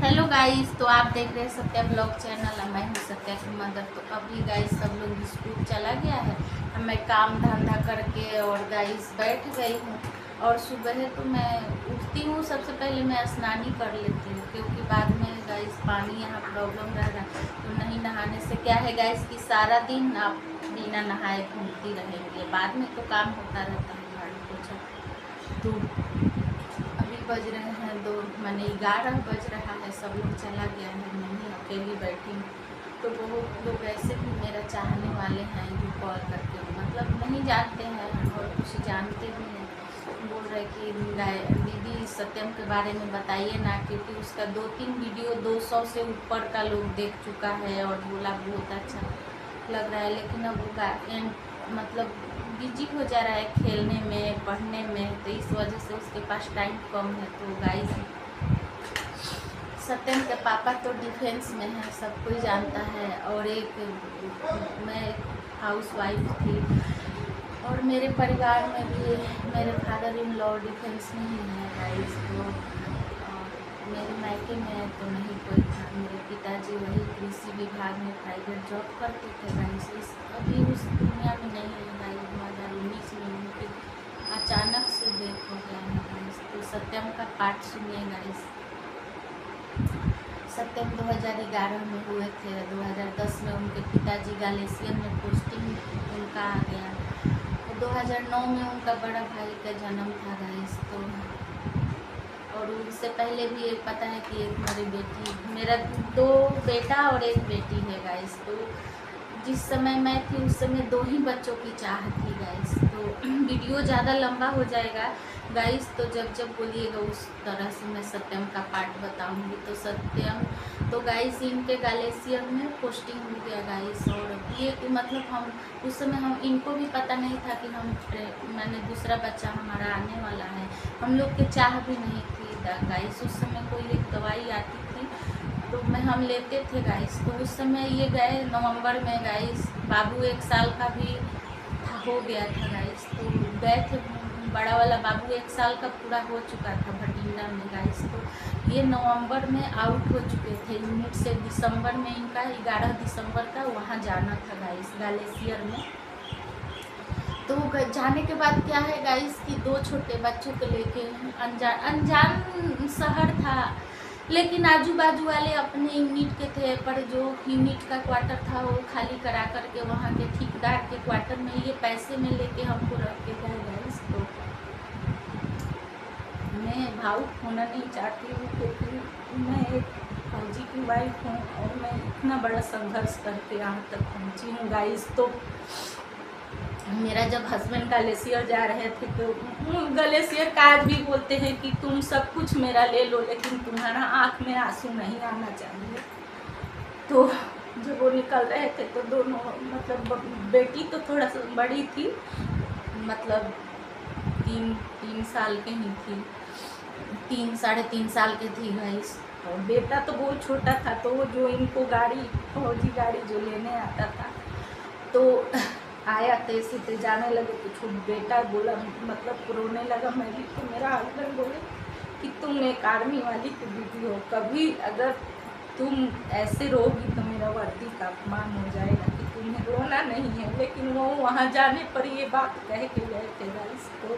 Hello guys, तो आप देख रहे हैं सत्या ब्लॉग चैनल। मैं हूँ सत्या की मदर। तो अभी गाइस सब लोग स्कूल चला गया है। अब मैं काम धंधा करके और गाइस बैठ गई हूँ। और सुबह तो मैं उठती हूँ, सबसे पहले मैं स्नान ही कर लेती हूँ, क्योंकि बाद में गाइस पानी यहाँ प्रॉब्लम रह रहा है। तो नहीं नहाने से क्या है गाइस कि सारा दिन आप बिना नहाए घूमती रहेंगे, बाद में तो काम होता रहता है झाड़ू पोछा। तो अभी बज रहे हैं दो, मैंने 11 बज रहा है, सब लोग चला गया है, मैं ही अकेली बैठी हूँ। तो बहुत लोग ऐसे भी मेरा चाहने वाले हैं जो कॉल करके मतलब नहीं जानते हैं और कुछ जानते भी हैं, बोल रहे कि दीदी सत्यम के बारे में बताइए ना, क्योंकि उसका 2-3 वीडियो 200 से ऊपर का लोग देख चुका है और बोला बहुत अच्छा लग रहा है। लेकिन अब वो मतलब बिजी हो जा रहा है खेलने में, पढ़ने में, तो इस वजह से उसके पास टाइम कम है। तो गाइस सत्यम के पापा तो डिफेंस में है, सब कोई जानता है। और मैं हाउस वाइफ थी, और मेरे परिवार में भी मेरे फादर इन लॉ डिफेंस में ही है गाइस। तो मेरे मायके में तो नहीं कोई था, मेरे पिताजी वही कृषि विभाग में प्राइवेट जॉब करते थे गाइस। अभी उस दुनिया में नहीं है गाइस। 2019 में उनके अचानक से डेथ हो गया है गाइस। तो सत्यम का पार्ट सुनिए गाइस। सत्यम 2011 में हुए थे, 2010 में उनके पिताजी गैलेशियन में पोस्टिंग उनका आ गया। तो 2009 में उनका बड़ा भाई का जन्म था गाइस। तो और उससे पहले भी एक पता है कि एक मेरा 2 बेटा और 1 बेटी है गाइस। तो जिस समय मैं थी उस समय 2 ही बच्चों की चाह थी गाइस। तो वीडियो ज़्यादा लंबा हो जाएगा गाइस, तो जब जब बोलिएगा उस तरह से मैं सत्यम का पार्ट बताऊंगी। तो सत्यम तो गाइस इनके गैलेशियन में पोस्टिंग हो गया गाइस। और ये कि मतलब हम उस समय हम इनको भी पता नहीं था कि मैंने दूसरा बच्चा हमारा आने वाला है। हम लोग के चाह भी नहीं थी गाइस। उस समय कोई एक दवाई आती थी तो हम लेते थे गाइस। तो उस समय ये गए नवंबर में गाइस, बाबू 1 साल का भी हो गया था गाइस। तो गए थे, बड़ा वाला बाबू 1 साल का पूरा हो चुका था भटिंडा में गाइस। तो ये नवंबर में आउट हो चुके थे यूनिट से। दिसंबर में इनका 11 दिसंबर का वहाँ जाना था गाइस ग्लेशियर में। तो जाने के बाद क्या है गाइस कि 2 छोटे बच्चों को लेके अनजान शहर था, लेकिन आजू बाजू वाले अपने यूनिट के थे, पर जो यूनिट का क्वार्टर था वो खाली करा करके वहाँ के ठेकेदार के क्वार्टर में ये पैसे में लेके हमको रख के गए गाइस। तो मैं भावुक होना नहीं चाहती हूँ, क्योंकि मैं एक फौजी की वाइफ हूँ और मैं इतना बड़ा संघर्ष करके यहाँ तक पहुँची हूँ गाइस। तो मेरा जब हस्बैंड ग्लेशियर जा रहे थे तो ग्लेशियर का आज भी बोलते हैं कि तुम सब कुछ मेरा ले लो, लेकिन तुम्हारा आँख में आंसू नहीं आना चाहिए। तो जब वो निकल रहे थे तो दोनों मतलब बेटी तो थोड़ा सा बड़ी थी, मतलब 3 साल के ही थी, 3-3.5 साल के थी गाइस। और बेटा तो बहुत छोटा था। तो वो जो इनको गाड़ी, फौजी गाड़ी जो लेने आता था, तो आया तेज से जाने लगे तो छोट बेटा बोला, मतलब रोने लगा। मैं भी, तो मेरा हस्बैंड बोले कि तुम एक आर्मी वाली की बीवी हो, कभी अगर तुम ऐसे रोगी तो मेरा वर्दी का अपमान हो जाएगा, कि तुम्हें रोना नहीं है। लेकिन वो वहाँ जाने पर ये बात कह के गए थे गाइस। तो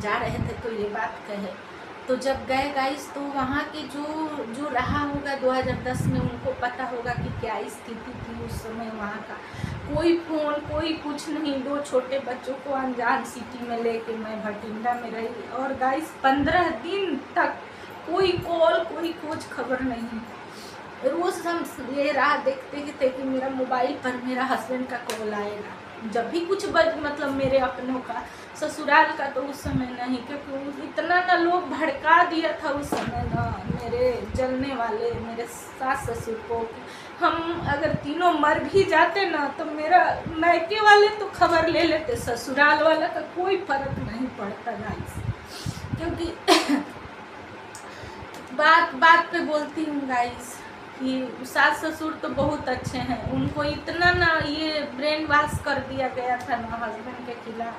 जा रहे थे तो ये बात कहे। तो जब गए गाइस तो वहाँ के जो रहा होगा 2010 में, उनको पता होगा कि क्या स्थिति थी उस समय वहाँ का। कोई फ़ोन, कोई कुछ नहीं। 2 छोटे बच्चों को अनजान सिटी में लेके मैं भटिंडा में रही, और गाइस 15 दिन तक कोई कॉल, कोई खोज खबर नहीं। रोज़ हम ये राह देखते ही थे कि मेरा मोबाइल पर मेरा हस्बैंड का कॉल आएगा। जब भी कुछ मतलब मेरे अपनों का, ससुराल का तो उस समय नहीं, क्योंकि इतना ना लोग भड़का दिया था उस समय ना मेरे जलने वाले मेरे सास ससुर को। हम अगर तीनों मर भी जाते ना तो मेरा मायके वाले तो खबर ले लेते, ससुराल वाला का कोई फर्क नहीं पड़ता गाइस। क्योंकि बात बात पे बोलती हूँ गाइस कि सास ससुर तो बहुत अच्छे हैं। उनको इतना ना ये ब्रेन वॉश कर दिया गया था ना हस्बैंड के खिलाफ,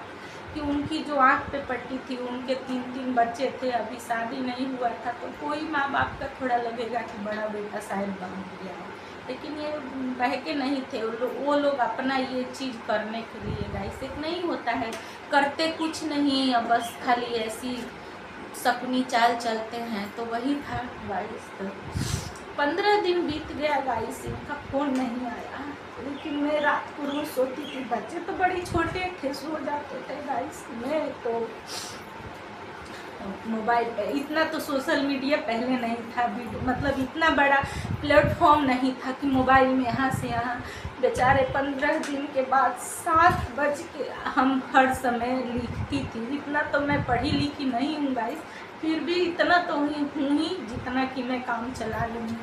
क्योंकि उनकी जो आँख पे पट्टी थी, उनके 3-3 बच्चे थे, अभी शादी नहीं हुआ था, तो कोई माँ बाप का थोड़ा लगेगा कि बड़ा बेटा शायद बन गया है, लेकिन ये बहके नहीं थे वो लोग अपना ये चीज़ करने के लिए। गाइस एक नहीं होता है, करते कुछ नहीं, अब बस खाली ऐसी सपनी चाल चलते हैं, तो वही था गाइस। तो 15 दिन बीत गया गाइस, इनका फ़ोन नहीं आया, लेकिन मैं रात को रोज सोती थी, बच्चे तो बड़ी छोटे थे, सो जाते थे गाइस। मैं तो मोबाइल पे इतना तो सोशल मीडिया पहले नहीं था, मतलब इतना बड़ा प्लेटफॉर्म नहीं था कि मोबाइल में यहाँ से यहाँ। बेचारे 15 दिन के बाद 7 बज के हम हर समय लिखती थी। इतना तो मैं पढ़ी लिखी नहीं हूँ गाइस, फिर भी इतना तो हूँ ही जितना कि मैं काम चला लूँगी।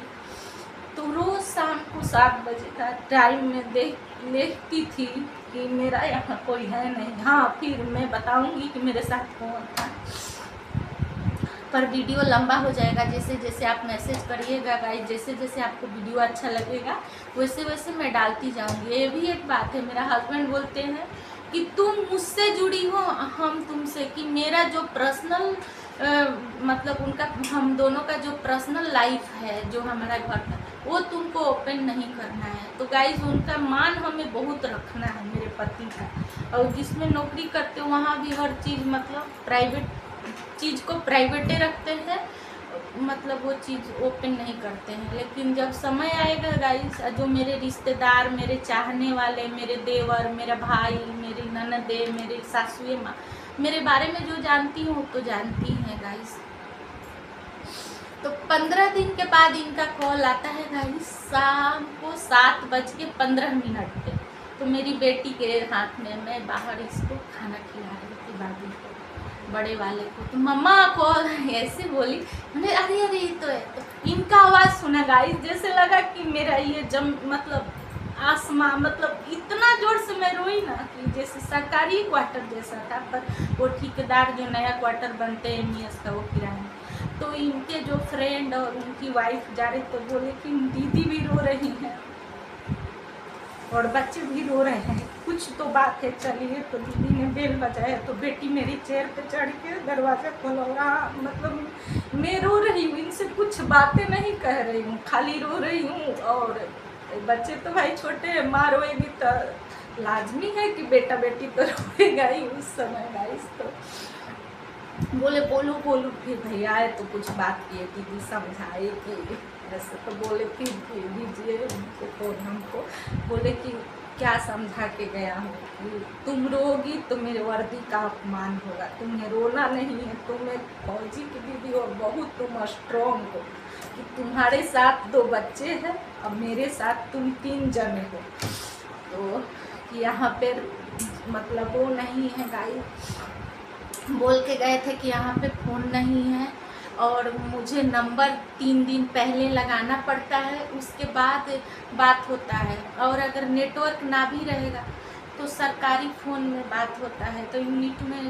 तो रोज़ शाम को 7 बजे का टाइम में देखती थी कि मेरा यहाँ कोई है नहीं। हाँ, फिर मैं बताऊँगी कि मेरे साथ कौन था, पर वीडियो लंबा हो जाएगा। जैसे जैसे आप मैसेज करिएगा गाइस, जैसे जैसे आपको वीडियो अच्छा लगेगा वैसे वैसे मैं डालती जाऊंगी। ये भी एक बात है, मेरा हस्बैंड बोलते हैं कि तुम मुझसे जुड़ी हो, हम तुमसे, कि मेरा जो पर्सनल मतलब उनका, हम दोनों का जो पर्सनल लाइफ है, जो हमारा घर का, वो तुमको ओपन नहीं करना है। तो गाइस उनका मान हमें बहुत रखना है, मेरे पति का। और जिसमें नौकरी करते वहाँ भी हर चीज़ मतलब प्राइवेट चीज़ को प्राइवेटे रखते हैं, मतलब वो चीज़ ओपन नहीं करते हैं। लेकिन जब समय आएगा गाइस, जो मेरे रिश्तेदार, मेरे चाहने वाले, मेरे देवर, मेरा भाई, मेरी ननदे, मेरे सासुए माँ मेरे बारे में जो जानती हूँ तो जानती हैं गाइस। तो 15 दिन के बाद इनका कॉल आता है गाइस, शाम को 7:15 पे। तो मेरी बेटी के हाथ में, मैं बाहर इसको खाना खिला रही थी, बाबू को, बड़े वाले को। तो मम्मा कॉल ऐसे बोली, मैंने अरे अरे ये तो है। तो इनका आवाज़ सुना गाइस, जैसे लगा कि मेरा ये मतलब आसमां, मतलब इतना ज़ोर से मैं रोई ना कि जैसे सरकारी क्वार्टर जैसा था, पर वो ठेकेदार जो नया क्वार्टर बनते हैं एमईएस का, वो किराया। तो इनके जो फ्रेंड और उनकी वाइफ जा रहे तो बोले कि दीदी भी रो रही हैं और बच्चे भी रो रहे हैं, कुछ तो बात है, चलिए। तो दीदी ने बेल बजाया, तो बेटी मेरी चेयर पे चढ़ के दरवाज़ा खोला। मतलब मैं रो रही हूँ, इनसे कुछ बातें नहीं कह रही हूँ, खाली रो रही हूँ। और बच्चे तो भाई छोटे हैं, माँ रोएगी तो लाजमी है कि बेटा बेटी तो रोएगा ही उस समय गाइस। तो बोले बोलो बोलो, फिर भैया आए तो कुछ बात किए, दीदी समझाए कि ऐसे, तो बोले फिर दीजिए उनको फ़ोन हमको। बोले कि क्या समझा के गया हूँ कि तुम रोगी तो मेरे वर्दी का अपमान होगा, तुम्हें रोना नहीं है, तुम एक फौजी की दीदी हो, बहुत तुम स्ट्रॉन्ग हो, कि तुम्हारे साथ 2 बच्चे हैं और मेरे साथ तुम 3 जने हो। तो यहाँ पर मतलब वो नहीं है गाइस, बोल के गए थे कि यहाँ पे फ़ोन नहीं है और मुझे नंबर 3 दिन पहले लगाना पड़ता है, उसके बाद बात होता है। और अगर नेटवर्क ना भी रहेगा तो सरकारी फ़ोन में बात होता है। तो यूनिट में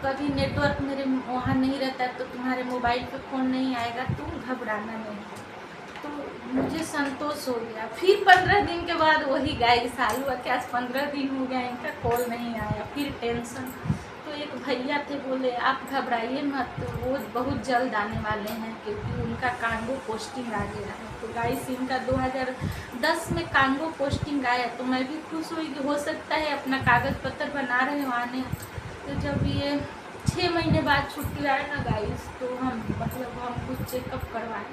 कभी नेटवर्क मेरे वहाँ नहीं रहता है, तो तुम्हारे मोबाइल पे फ़ोन नहीं आएगा, तुम घबराना नहीं। तो मुझे संतोष हो गया। फिर 15 दिन के बाद वही गाइस चालू हुआ कि आज 15 दिन हो गया, इनका कॉल नहीं आया, फिर टेंशन। तो एक भैया थे, बोले आप घबराइए मत, तो वो बहुत जल्द आने वाले हैं, क्योंकि उनका कांगो पोस्टिंग आ गया है। तो गाइस इनका 2010 में कांगो पोस्टिंग आया, तो मैं भी खुश हुई कि हो सकता है अपना कागज़ पत्र बना रहे हो आने। तो जब ये 6 महीने बाद छुट्टी आए ना गाइस, तो हम कुछ चेकअप करवाए,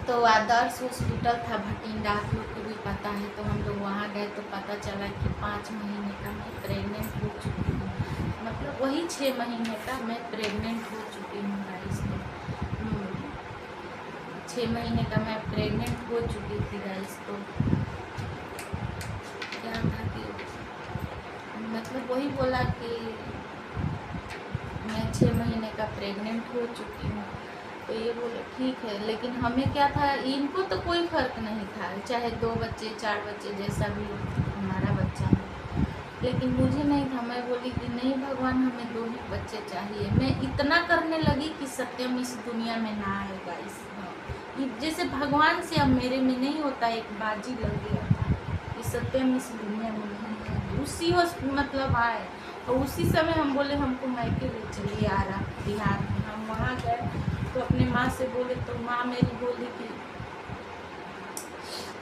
तो आदर्श हॉस्पिटल था भटिंडा, आप लोग को भी पता है। तो हम लोग वहाँ गए तो पता चला कि 5 महीने का मैं प्रेग्नेंट हो चुकी हूँ, मतलब वही 6 महीने का मैं प्रेग्नेंट हो चुकी हूँ गाइस। तो 6 महीने का मैं प्रेग्नेंट हो चुकी थी गाइस। तो क्या था कि मतलब वही बोला कि मैं 6 महीने का प्रेग्नेंट हो चुकी हूँ। तो ये बोले ठीक है, लेकिन हमें क्या था, इनको तो कोई फ़र्क नहीं था, चाहे 2 बच्चे 4 बच्चे जैसा भी हमारा बच्चा है, लेकिन मुझे नहीं था। मैं बोली कि नहीं भगवान, हमें 2 ही बच्चे चाहिए। मैं इतना करने लगी कि सत्यम इस दुनिया में ना आएगा। इस जैसे भगवान से अब मेरे में नहीं होता, एक बाजी लग गया था कि सत्यम इस दुनिया में नहीं है। उसी मतलब आए और उसी समय हम बोले हमको मायके ले चलिए आरा बिहार में। हम वहाँ गए तो अपने माँ से बोले तो माँ मेरी बोली कि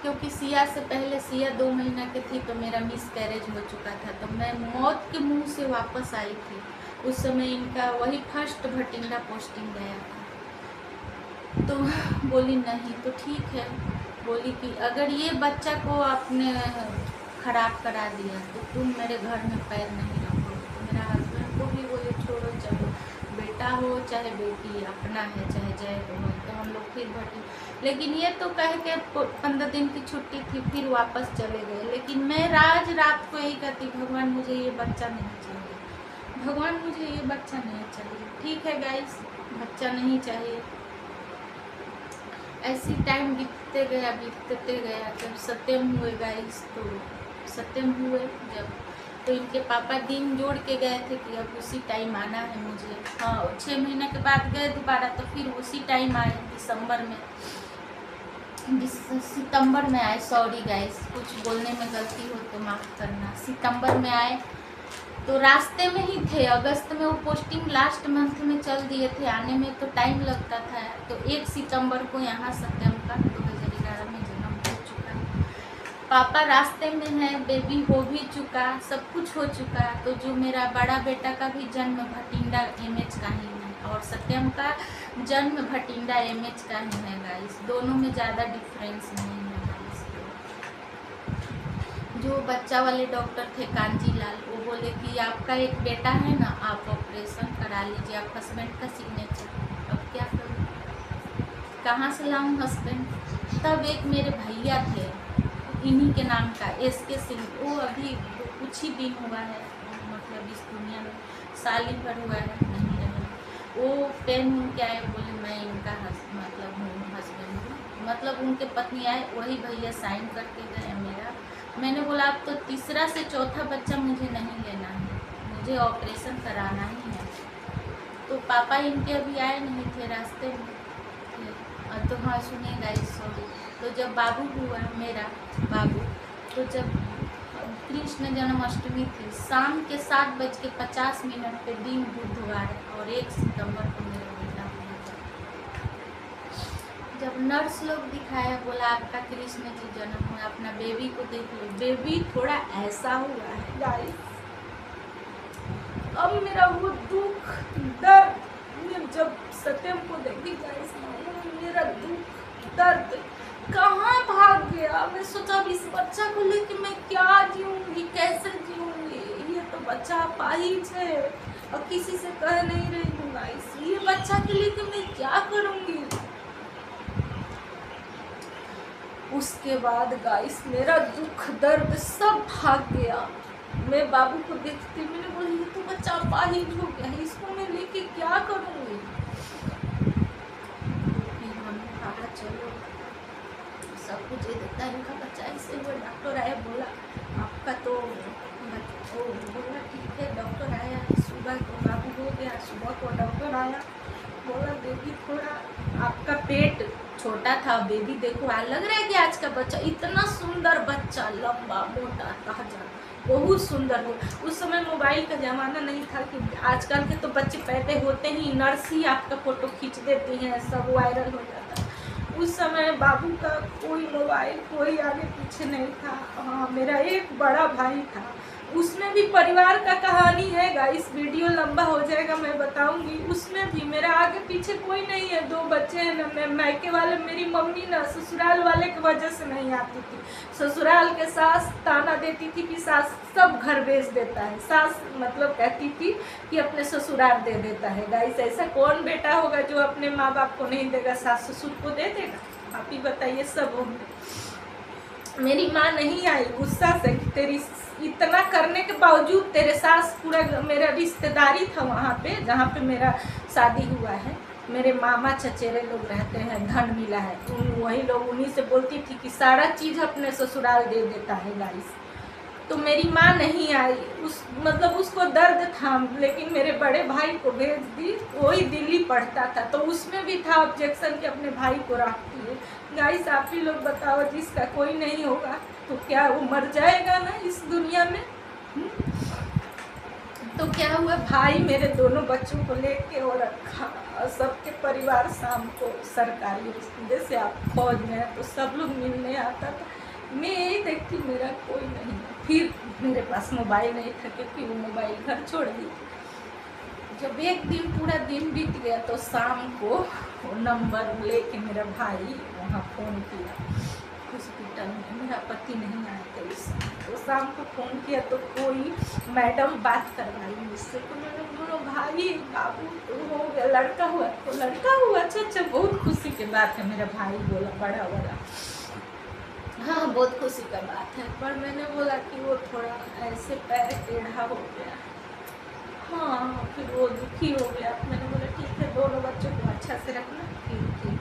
क्योंकि सिया से पहले सिया 2 महीना की थी तो मेरा मिस कैरेज हो चुका था, तो मैं मौत के मुंह से वापस आई थी। उस समय इनका वही फर्स्ट भटिंडा पोस्टिंग गया था। तो बोली नहीं तो ठीक है, बोली कि अगर ये बच्चा को आपने ख़राब करा दिया तो तुम मेरे घर में पैर नहीं रखो। तो मेरा हस्बैंड को भी बोले छोड़ो, चलो बेटा हो चाहे बेटी अपना है, चाहे जय हो। तो हम लोग फिर भटी, लेकिन ये तो कह के 15 दिन की छुट्टी थी फिर वापस चले गए। लेकिन मैं रात को यही कहती भगवान मुझे ये बच्चा नहीं चाहिए, भगवान मुझे ये बच्चा नहीं चाहिए। ठीक है गाइस, बच्चा नहीं चाहिए। ऐसी टाइम बीतते गया। जब सत्यम हुए गाइस, तो सत्यम हुए जब, तो इनके पापा दिन जोड़ के गए थे कि अब उसी टाइम आना है मुझे। हाँ 6 महीने के बाद गए दोबारा, तो फिर उसी टाइम आए सितंबर में आए। सॉरी गाइस, कुछ बोलने में गलती हो तो माफ़ करना। सितंबर में आए तो रास्ते में ही थे। अगस्त में वो पोस्टिंग लास्ट मंथ में चल दिए थे, आने में तो टाइम लगता था। तो 1 सितंबर को यहाँ सत्यम का 2011 में जन्म हो चुका है। पापा रास्ते में है, बेबी हो भी चुका, सब कुछ हो चुका। तो जो मेरा बड़ा बेटा का भी जन्म भटिंडा एमएच का ही है और सत्यम का जन्म भटिंडा एमएच का ही है गाइस। दोनों में ज़्यादा डिफरेंस नहीं है गाइस। जो बच्चा वाले डॉक्टर थे कांजी लाल, वो बोले कि आपका एक बेटा है ना, आप ऑपरेशन करा लीजिए, आप हस्बैंड का सिग्नेचर। अब क्या करूँ, कहाँ से लाऊं हस्बैंड। तब एक मेरे भैया थे इन्हीं के नाम का, SK सिंह, वो अभी कुछ ही दिन हुआ है, मतलब इस दुनिया में साल ही भर हुआ है, नहीं रहे। वो पेन के आए, बोले मैं इनका मतलब हूँ हस्बैंड हूँ, मतलब उनके पत्नी आए, वही भैया साइन करके गए मेरा। मैंने बोला अब तो तीसरा से चौथा बच्चा मुझे नहीं लेना है, मुझे ऑपरेशन कराना ही है। तो पापा इनके अभी आए नहीं थे, रास्ते में थे। तो हाँ सुनिए गाइस, सॉरी। तो जब बाबू हुआ मेरा बाबू, तो जब कृष्ण जन्माष्टमी थी, शाम के 7:50 पे दिन बुधवार, और 1 सितंबर को मेरा बेटा हुआ। जब नर्स लोग दिखाया, बोला आपका कृष्ण जी जन्म हुआ, अपना बेबी को देख लो। बेबी थोड़ा ऐसा हुआ है गाइस। अब मेरा वो दुख दर्द, जब सत्यम को देखी गाइस, मेरा दुख दर्द कहाँ भाग गया। मैं सोचा अब इस बच्चा को लेके मैं क्या जीऊँगी, कैसे जीऊँगी। ये तो बच्चा अपाहिज है और किसी से कह नहीं रही हूँ गाइस, ये बच्चा के लेके मैं क्या करूँगी। उसके बाद गाइस मेरा दुख दर्द सब भाग गया। मैं बाबू को देखती, मैंने बोली ये तो बच्चा अपाहिज हो गया है, इसको मैं लेके क्या करूँगी। फिर हमने कहा चलो सब कुछ दे देता है इनका बच्चा, इससे वो डॉक्टर आया, बोला आपका तो वो बोला ठीक है। डॉक्टर आया सुबह को, बाबू हो गया, सुबह को डॉक्टर आया, बोला बेबी थोड़ा आपका पेट छोटा था, बेबी देखो लग रहा है कि आज का बच्चा इतना सुंदर बच्चा, लंबा मोटा ताजा, बहुत सुंदर हो। उस समय मोबाइल का ज़माना नहीं था कि आजकल के तो बच्चे पैदा होते ही नर्स ही आपका फ़ोटो खींच देती हैं, सब वायरल हो जाता है। उस समय बाबू का कोई मोबाइल, कोई आगे पीछे नहीं था। हाँ मेरा एक बड़ा भाई था, उसमें भी परिवार का कहानी है गाइस, वीडियो लंबा हो जाएगा मैं बताऊंगी। उसमें भी मेरा आगे पीछे कोई नहीं है, 2 बच्चे हैं ना। मैं मायके वाले, मेरी मम्मी ना ससुराल वाले की वजह से नहीं आती थी। ससुराल के सास ताना देती थी कि सास सब घर बेच देता है, सास मतलब कहती थी कि अपने ससुराल दे देता है। गाइस ऐसा कौन बेटा होगा जो अपने माँ बाप को नहीं देगा, सास ससुर को दे देगा। आप ही बताइए। सब मेरी माँ नहीं आई गुस्सा से कि तेरी इतना करने के बावजूद तेरे सास, पूरा मेरा रिश्तेदारी था वहाँ पे जहाँ पे मेरा शादी हुआ है, मेरे मामा चचेरे लोग रहते हैं, धन मिला है, वही लोग उन्हीं से बोलती थी कि सारा चीज़ अपने ससुराल दे देता है गाइस। तो मेरी माँ नहीं आई, उस मतलब उसको दर्द था, लेकिन मेरे बड़े भाई को भेज दी, वही दिल्ली पढ़ता था, तो उसमें भी था ऑब्जेक्शन कि अपने भाई को रखती है। गाइस आप ही लोग बताओ, जिसका कोई नहीं होगा तो क्या वो मर जाएगा ना इस दुनिया में? तो क्या हुआ, भाई मेरे दोनों बच्चों को लेके और रखा, और सबके परिवार शाम को सरकारी, जैसे आप फौज में है तो सब लोग मिलने आता था, मैं यही देखती मेरा कोई नहीं है। फिर मेरे पास मोबाइल नहीं था क्योंकि वो मोबाइल घर छोड़ दी। जब एक दिन पूरा दिन बीत गया तो शाम को वो नंबर लेके मेरा भाई वहाँ फ़ोन किया हॉस्पिटल में, मेरा पति नहीं आया था उस समय, तो शाम को फ़ोन किया तो कोई मैडम बात करवाई मुझसे, तो मैंने बोला भाई बाबू तो हो गया, लड़का हुआ, तो लड़का हुआ, अच्छा बहुत खुशी की बात है, मेरा भाई बोला बड़ा वाला, हाँ बहुत खुशी का बात है। पर मैंने बोला कि वो थोड़ा ऐसे पैर टेढ़ा हो गया, हाँ फिर वो दुखी हो गया। मैंने बोला ठीक है, दोनों बच्चों को अच्छा से रखना, ठीक है।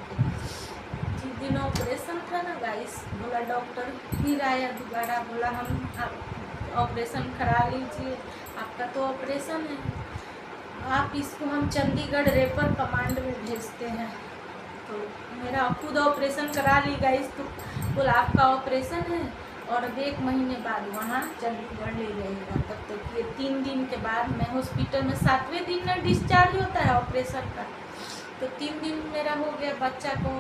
जिस दिन ऑपरेशन था ना गाइस, बोला डॉक्टर, फिर आया दोबारा, बोला हम आप ऑपरेशन करा लीजिए, आपका तो ऑपरेशन है, आप इसको हम चंडीगढ़ रेफर कमांड में भेजते हैं। तो मेरा खुद ऑपरेशन करा ली गाइस, तो बोला आपका ऑपरेशन है और अब 1 महीने बाद वहाँ चंडीगढ़ ले जाएगा। तब तक ये 3 दिन के बाद मैं हॉस्पिटल में 7वें दिन में डिस्चार्ज होता है ऑपरेशन का, तो 3 दिन मेरा हो गया, बच्चा को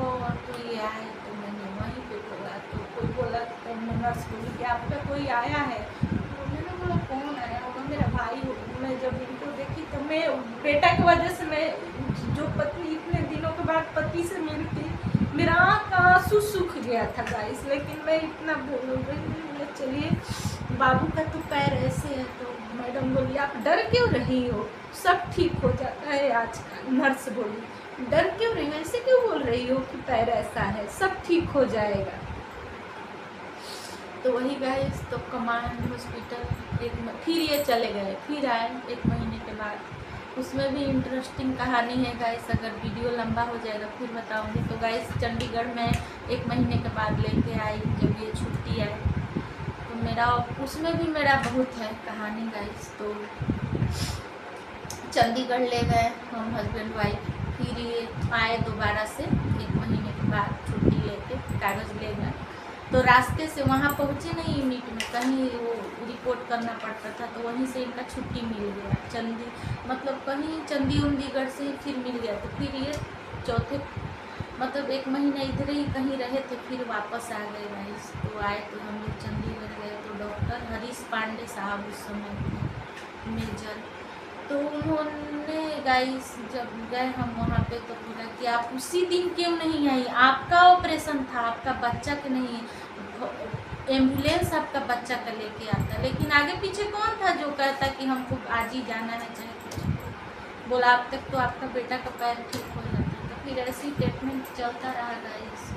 तो ये आए, तो मैंने वहीं पे बोला, तो कोई बोला, तो नर्स बोली कि आपका कोई आया है, तो मैंने बोला कौन आया होगा, मेरा भाई हो। मैं जब इनको देखी तो मैं बेटा की वजह से, मैं जो पत्नी इतने दिनों के बाद पति से मिलती, मेरा आँख का आंसू सूख गया था गाइस, लेकिन मैं इतना बोल रही, चलिए बाबू का तो पैर ऐसे है, तो मैडम बोली आप डर क्यों रही हो, सब ठीक हो जाता है आजकल। नर्स बोली डर क्यों रही हो, ऐसे क्यों बोल रही हो कि पैर ऐसा है, सब ठीक हो जाएगा। तो वही गाइस, तो कमांड हॉस्पिटल फिर ये चले गए, फिर आए 1 महीने के बाद, उसमें भी इंटरेस्टिंग कहानी है गाइस, अगर वीडियो लंबा हो जाएगा फिर बताऊंगी। तो गाइस चंडीगढ़ में 1 महीने के बाद लेके आई, जब ये छुट्टी आई तो मेरा, उसमें भी मेरा बहुत है कहानी गाइस। तो चंडीगढ़ ले गए हम हस्बैंड वाइफ, फिर ये आए दोबारा से 1 महीने के बाद छुट्टी लेके, कागज़ ले गए, तो रास्ते से वहाँ पहुँचे नहीं यूनिट में, कहीं वो रिपोर्ट करना पड़ता था, तो वहीं से इनका छुट्टी मिल गया, मतलब कहीं चंडीगढ़ से फिर मिल गया, तो फिर ये चौथे मतलब 1 महीना इधर ही कहीं रहे थे, फिर वापस आ गए गाइस। तो आए तो हम लोग चंडीगढ़ गए, तो डॉक्टर हरीश पांडे साहब उस समय थे मेजर, तो उन्होंने गाइस जब गए हम वहाँ पे तो बोला कि आप उसी दिन क्यों नहीं आई, आपका ऑपरेशन था, आपका बच्चा का नहीं, एम्बुलेंस आपका बच्चा का लेके आता, लेकिन आगे पीछे कौन था जो कहता कि हमको आज ही जाना है चाहे कुछ। बोला अब तक तो आपका बेटा का पैर ठीक हो जाता। तो फिर ऐसी ट्रीटमेंट चलता रहा गाइस,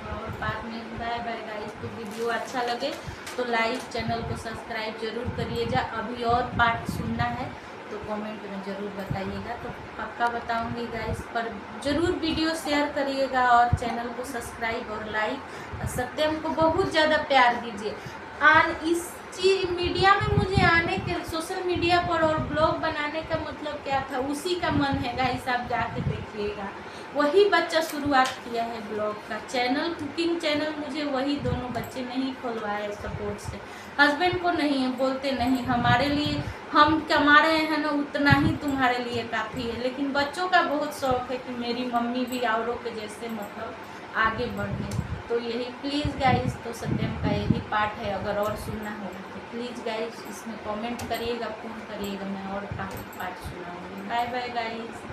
और बाद में बाय बाय गाइस। तो वीडियो अच्छा लगे तो लाइक, चैनल को सब्सक्राइब जरूर करिएगा। अभी और पार्ट सुनना है तो कमेंट में ज़रूर बताइएगा, तो पक्का बताऊंगी गाइस। पर ज़रूर वीडियो शेयर करिएगा और चैनल को सब्सक्राइब और लाइक। सत्यम को बहुत ज़्यादा प्यार दीजिए। इस चीज मीडिया में मुझे आने के, सोशल मीडिया पर और ब्लॉग बनाने का मतलब क्या था, उसी का मन है गाइस, आप जाके देखिएगा। वही बच्चा शुरुआत किया है ब्लॉग का चैनल, कुकिंग चैनल, मुझे वही दोनों बच्चे नहीं खुलवाए सपोर्ट से। हस्बैंड को नहीं है, बोलते नहीं, हमारे लिए हम कमा रहे हैं ना, उतना ही तुम्हारे लिए काफ़ी है। लेकिन बच्चों का बहुत शौक है कि मेरी मम्मी भी औरों के जैसे मतलब आगे बढ़े। तो यही प्लीज़ गाइस, तो सत्यम का यही पार्ट है। अगर और सुनना होगा तो प्लीज़ गाइस इसमें कमेंट करिएगा, फ़ोन करिएगा, मैं और पार्ट सुनाऊँगी। Bye bye guys.